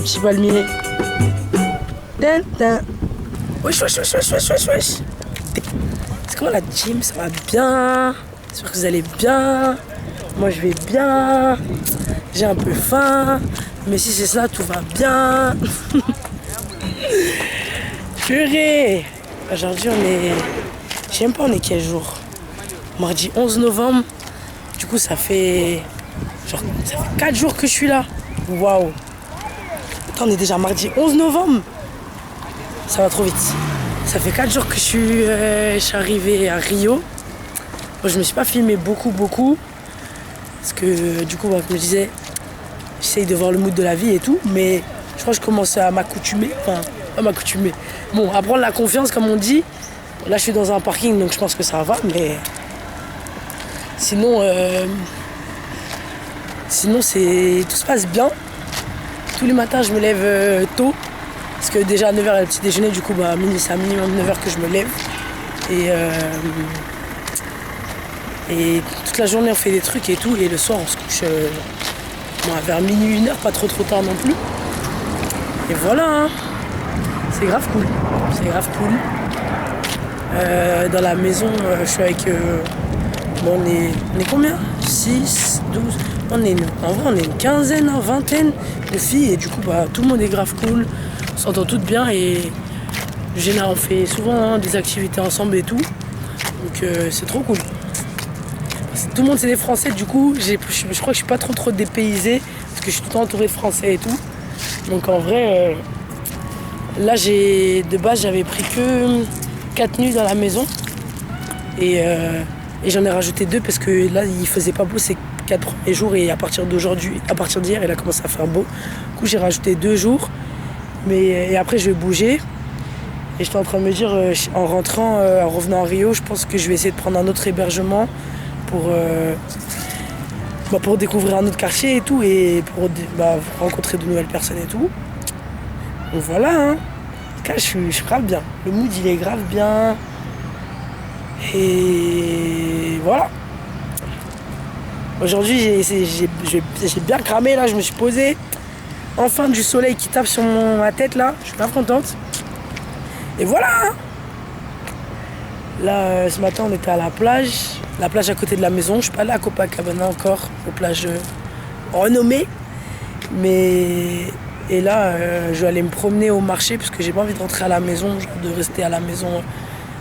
petit palmier. Wesh, wesh, wesh, wesh, wesh, wesh, wesh. C'est comment la gym? Ça va bien? J'espère que vous allez bien. Moi je vais bien. J'ai un peu faim. Mais si c'est ça, tout va bien. Purée. Aujourd'hui on est... Je sais même pas on est quel jour. Mardi 11 novembre. Du coup ça fait... Genre, ça fait 4 jours que je suis là. Waouh. Attends, on est déjà mardi 11 novembre. Ça va trop vite. Ça fait 4 jours que je suis arrivé à Rio. Bon, je me suis pas filmé beaucoup. Parce que du coup, comme je disais, j'essaye de voir le mood de la vie et tout. Mais je crois que je commence à m'accoutumer. Enfin, pas m'accoutumer. Bon, à prendre la confiance, comme on dit. Là, je suis dans un parking, donc je pense que ça va. Mais sinon, tout se passe bien. Tous les matins, je me lève tôt. Parce que déjà à 9h, il y a le petit déjeuner, du coup, c'est un minimum 9h que je me lève. Et toute la journée, on fait des trucs et tout. Et le soir, on se couche vers minuit, 1h, pas trop tard non plus. Et voilà, hein. C'est grave cool. Dans la maison, je suis avec... on est combien? 6, 12... En vrai, on est une quinzaine, vingtaine de filles. Et du coup, tout le monde est grave cool. On s'entend toutes bien et on fait souvent des activités ensemble et tout. Donc c'est trop cool. Tout le monde c'est des Français, du coup je crois que je suis pas trop dépaysé parce que je suis tout le temps entouré de Français et tout. Donc en vrai, là de base j'avais pris que 4 nuits dans la maison et j'en ai rajouté 2 parce que là il faisait pas beau ces 4 premiers jours et à partir d'hier il a commencé à faire beau. Du coup j'ai rajouté 2 jours. Et après, je vais bouger. Et j'étais en train de me dire, en rentrant, en revenant à Rio, je pense que je vais essayer de prendre un autre hébergement pour découvrir un autre quartier et tout, et pour rencontrer de nouvelles personnes et tout. Donc voilà, hein. Là, je suis grave bien. Le mood, il est grave bien. Et voilà. Aujourd'hui, j'ai bien cramé, là, je me suis posé. Enfin du soleil qui tape sur ma tête là, je suis pas contente. Et voilà. Là ce matin on était à la plage à côté de la maison. Je suis pas allé à Copacabana encore, aux plages renommées. Et là je vais aller me promener au marché parce que j'ai pas envie de rentrer à la maison, genre de rester à la maison,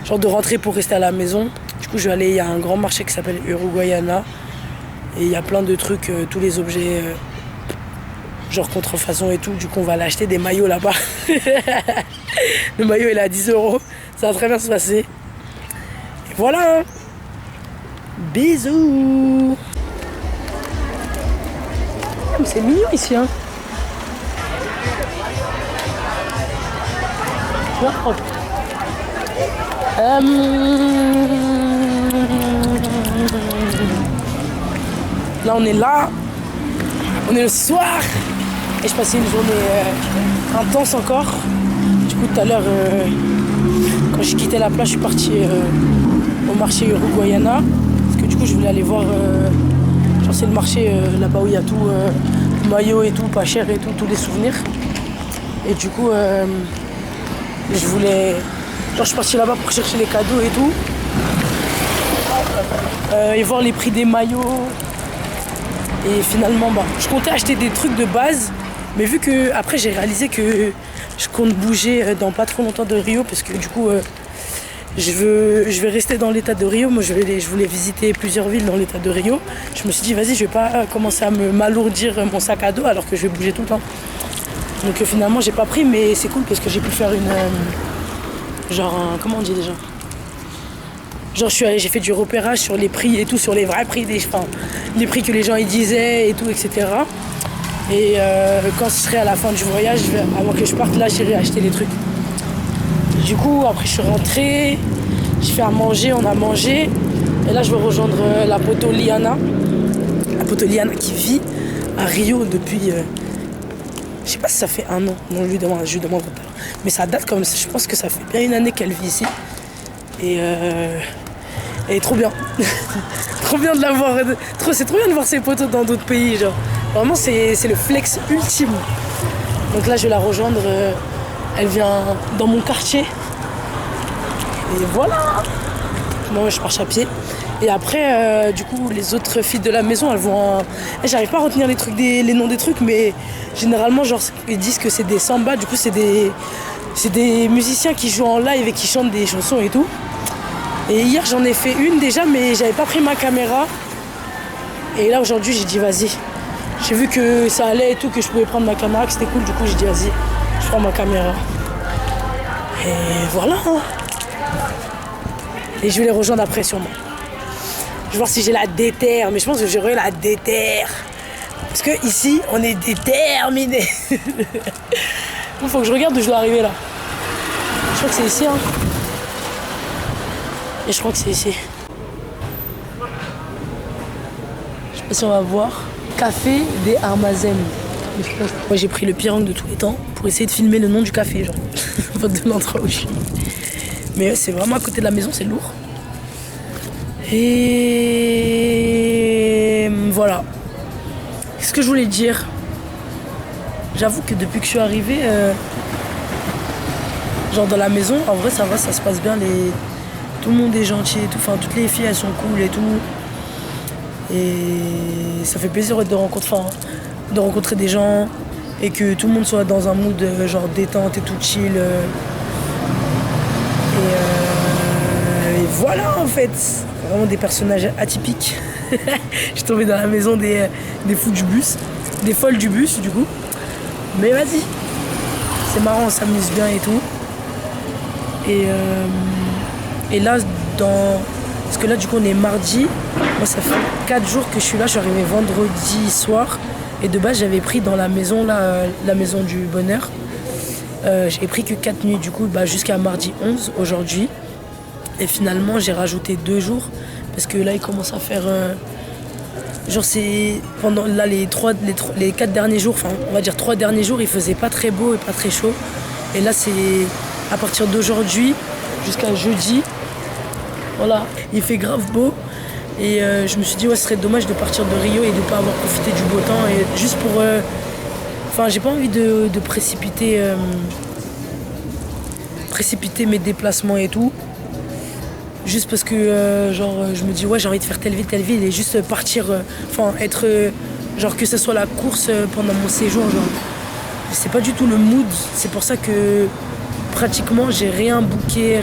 genre de rentrer pour rester à la maison. Du coup je vais aller, il y a un grand marché qui s'appelle Uruguayana et il y a plein de trucs, tous les objets. Genre contrefaçon et tout, du coup on va aller acheter des maillots là-bas. Le maillot il est à 10 €, ça va très bien se passer. Et voilà. Bisous. C'est mignon ici, hein. Là on est là. On est le soir. Et je passais une journée intense encore. Du coup tout à l'heure, quand j'ai quitté la plage, je suis parti au marché Uruguayana. Parce que du coup je voulais aller voir, genre c'est le marché là-bas où il y a tout, maillot et tout, pas cher et tout, tous les souvenirs. Et du coup je suis parti là-bas pour chercher les cadeaux et tout. Et voir les prix des maillots. Et finalement, je comptais acheter des trucs de base, mais vu que après j'ai réalisé que je compte bouger dans pas trop longtemps de Rio, parce que du coup, je vais rester dans l'état de Rio. Moi, je voulais visiter plusieurs villes dans l'état de Rio. Je me suis dit, vas-y, je vais pas commencer à m'alourdir mon sac à dos alors que je vais bouger tout le temps. Donc finalement, j'ai pas pris, mais c'est cool parce que j'ai pu faire comment on dit déjà ? Genre j'ai fait du repérage sur les prix et tout, sur les vrais prix les prix que les gens ils disaient et tout, etc. Et quand ce serait à la fin du voyage, avant que je parte, là j'irai acheter les trucs. Du coup après je suis rentrée, j'ai fait à manger, on a mangé. Et là je vais rejoindre la poteau Liana. La poteau Liana qui vit à Rio depuis... je sais pas si ça fait 1 an, non, je lui demande tout à l'heure. Mais ça date comme ça, je pense que ça fait bien 1 année qu'elle vit ici. Et elle est trop bien. Trop bien de la voir. C'est trop bien de voir ses potos dans d'autres pays, genre. Vraiment, c'est le flex ultime. Donc là, je vais la rejoindre. Elle vient dans mon quartier. Et voilà. Moi, je marche à pied. Et après, du coup, les autres filles de la maison, elles vont... J'arrive pas à retenir les noms des trucs, mais généralement, genre, ils disent que c'est des samba. Du coup, c'est des musiciens qui jouent en live et qui chantent des chansons et tout. Et hier, j'en ai fait une déjà, mais j'avais pas pris ma caméra. Et là, aujourd'hui, j'ai dit, vas-y. J'ai vu que ça allait et tout, que je pouvais prendre ma caméra, que c'était cool. Du coup, j'ai dit, vas-y, je prends ma caméra. Et voilà. Hein. Et je vais les rejoindre après, sûrement. Je vais voir si j'ai la déterre, mais je pense que j'aurai la déterre. Parce que ici, on est déterminés. Il faut que je regarde où je dois arriver là. Je crois que c'est ici. Hein. Et je crois que c'est ici. Je sais pas si on va voir. Café des Armazen. Moi, j'ai pris le pire angle de tous les temps pour essayer de filmer le nom du café, genre. De l'endroit où je suis. Mais c'est vraiment à côté de la maison, c'est lourd. Et voilà. Qu'est-ce que je voulais dire? J'avoue que depuis que je suis arrivée, genre dans la maison, en vrai ça va, ça se passe bien. Tout le monde est gentil et tout. Enfin, toutes les filles elles sont cool et tout. Et ça fait plaisir de rencontrer des gens et que tout le monde soit dans un mood genre détente et tout chill. Et voilà en fait. Vraiment des personnages atypiques. Je suis tombée dans la maison des fous du bus. Des folles du bus du coup. Mais vas-y. C'est marrant, on s'amuse bien et tout. Et là, parce que là du coup on est mardi. Moi ça fait 4 jours que je suis là. Je suis arrivée vendredi soir. Et de base j'avais pris dans la maison là, la maison du bonheur. J'ai pris que 4 nuits du coup jusqu'à mardi 11 aujourd'hui. Et finalement j'ai rajouté 2 jours. Parce que là il commence à faire... genre c'est... Pendant là, les 4 derniers jours, enfin on va dire 3 derniers jours, il faisait pas très beau et pas très chaud. Et là c'est à partir d'aujourd'hui jusqu'à jeudi. Voilà, il fait grave beau. Et je me suis dit, ouais, ce serait dommage de partir de Rio et de ne pas avoir profité du beau temps. Et juste pour... Enfin, j'ai pas envie de précipiter mes déplacements et tout. Juste parce que, je me dis, ouais, j'ai envie de faire telle ville. Et juste partir... être... genre que ce soit la course pendant mon séjour. Genre, c'est pas du tout le mood. C'est pour ça que pratiquement, j'ai rien booké,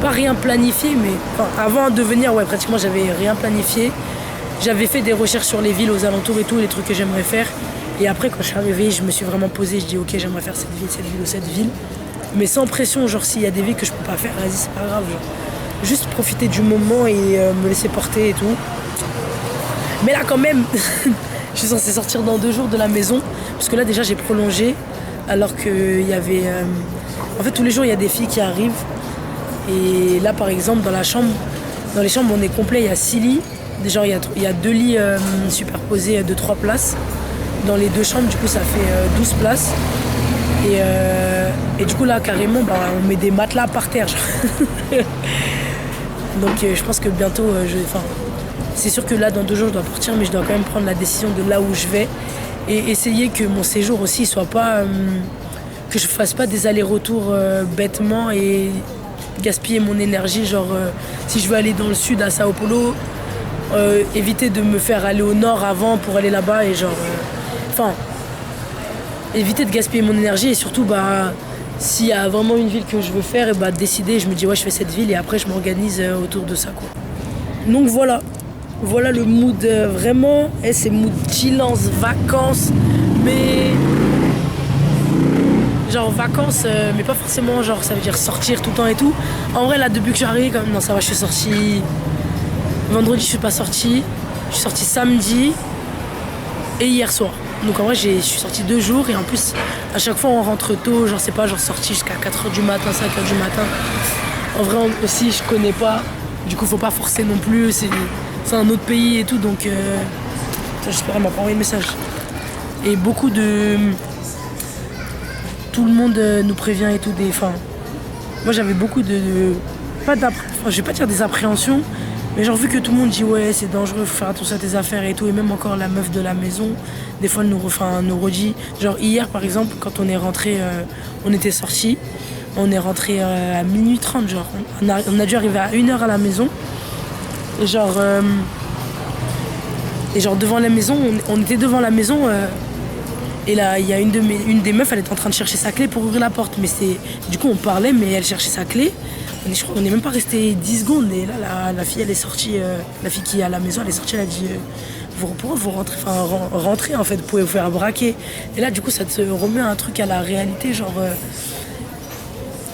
pas rien planifié, mais avant de venir, ouais, pratiquement, j'avais rien planifié. J'avais fait des recherches sur les villes aux alentours et tout, les trucs que j'aimerais faire. Et après, quand je suis arrivée, je me suis vraiment posée. Je dis, ok, j'aimerais faire cette ville ou cette ville. Mais sans pression, genre, s'il y a des villes que je peux pas faire, vas-y, c'est pas grave. Genre. Juste profiter du moment et me laisser porter et tout. Mais là, quand même, je suis censée sortir dans 2 jours de la maison. Parce que là, déjà, j'ai prolongé. Alors qu'il y avait... En fait, tous les jours, il y a des filles qui arrivent. Et là, par exemple, dans les chambres, on est complet. Il y a 6 lits. Genre, il y a 2 lits superposés de 3 places. Dans les 2 chambres, du coup, ça fait 12 places. Et du coup, là, carrément, on met des matelas par terre. Donc, je pense que bientôt, c'est sûr que là, dans 2 jours, je dois partir, mais je dois quand même prendre la décision de là où je vais. Et essayer que mon séjour aussi soit pas... que je fasse pas des allers-retours bêtement et gaspiller mon énergie. Genre, si je veux aller dans le sud à Sao Paulo, éviter de me faire aller au nord avant pour aller là-bas et genre... éviter de gaspiller mon énergie et surtout, s'il y a vraiment une ville que je veux faire, et décider, je me dis, ouais, je fais cette ville et après, je m'organise autour de ça, quoi. Donc voilà. Voilà le mood vraiment. C'est mood chillance, vacances, mais... genre vacances, mais pas forcément genre ça veut dire sortir tout le temps et tout. En vrai là depuis que je suis arrivée quand même, non ça va, je suis sortie vendredi, je suis pas sortie, je suis sortie samedi et hier soir. Donc en vrai je suis sortie 2 jours et en plus à chaque fois on rentre tôt, genre c'est pas genre sortie jusqu'à 4h du matin, 5h du matin. En vrai aussi je connais pas, du coup faut pas forcer non plus, c'est un autre pays et tout donc j'espère qu'elle m'a pas envoyé le message. Et beaucoup de... Tout le monde nous prévient et tout. Moi j'avais beaucoup de... je vais pas dire des appréhensions, Mais genre vu que tout le monde dit ouais c'est dangereux, faut faire attention à tes affaires et tout, et même encore la meuf de la maison, des fois elle nous redit, genre hier par exemple quand on est rentré, on était sortis, on est rentré à minuit 30 genre, on a dû arriver à 1h à la maison, et genre devant la maison, on était devant la maison, et là il y a une des meufs, elle était en train de chercher sa clé pour ouvrir la porte, mais du coup on parlait mais elle cherchait sa clé. Je crois qu'on n'est même pas resté 10 secondes et là la fille elle est sortie, la fille qui est à la maison elle est sortie, elle a dit pourquoi vous rentrez, rentrez en fait, vous pouvez vous faire braquer. Et là du coup ça te remet un truc à la réalité, genre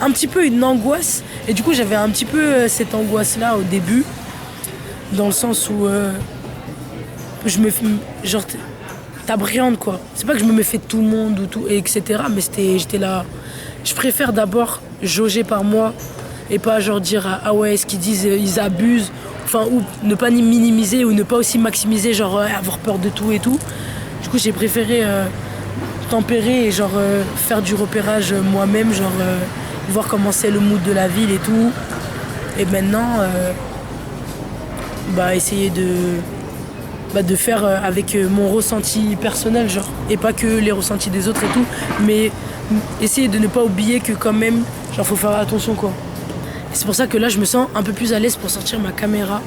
un petit peu une angoisse. Et du coup j'avais un petit peu cette angoisse là au début, dans le sens où je me genre t'appréhendes quoi. C'est pas que je me méfie de tout le monde ou tout, etc. Mais j'étais là, je préfère d'abord jauger par moi. Et pas genre dire ah ouais ce qu'ils disent ils abusent, enfin ou ne pas minimiser ou ne pas aussi maximiser, genre avoir peur de tout et tout. Du coup j'ai préféré tempérer et genre faire du repérage moi-même, genre voir comment c'est le mood de la ville et tout. Et maintenant essayer de faire avec mon ressenti personnel, genre, et pas que les ressentis des autres et tout, mais essayer de ne pas oublier que quand même genre faut faire attention quoi. C'est pour ça que là je me sens un peu plus à l'aise pour sortir ma caméra.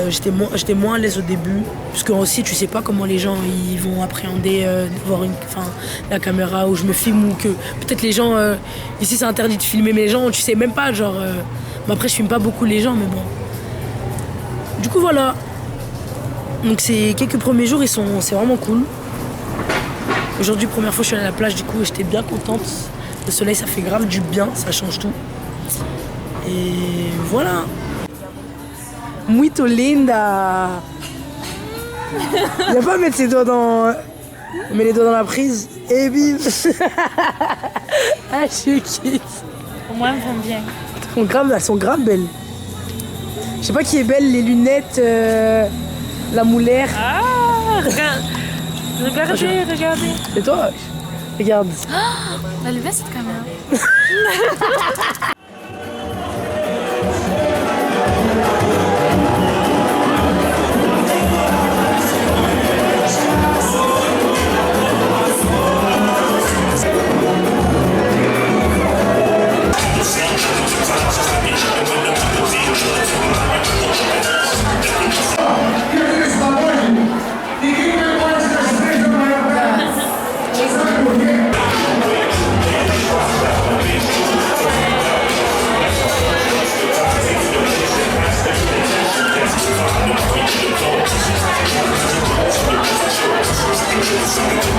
J'étais moins à l'aise au début, parce que aussi tu sais pas comment les gens ils vont appréhender voir la caméra où je me filme, ou que peut-être les gens ici c'est interdit de filmer, mais les gens tu sais même pas genre mais après je filme pas beaucoup les gens, mais bon. Du coup voilà. Donc ces quelques premiers jours c'est vraiment cool. Aujourd'hui première fois je suis allée à la plage, du coup j'étais bien contente. Le soleil ça fait grave du bien, ça change tout. Et voilà. Muito linda. Y'a pas mettre ses doigts dans... On met les doigts dans la prise et bim. Ah, je quitte. Au moins, elles vont bien. Elles sont grave belles. Je sais pas qui est belle, les lunettes, la moulaire. Ah, regarde. Regardez. Et toi, regarde. Oh, elle levait cette caméra. Thank you.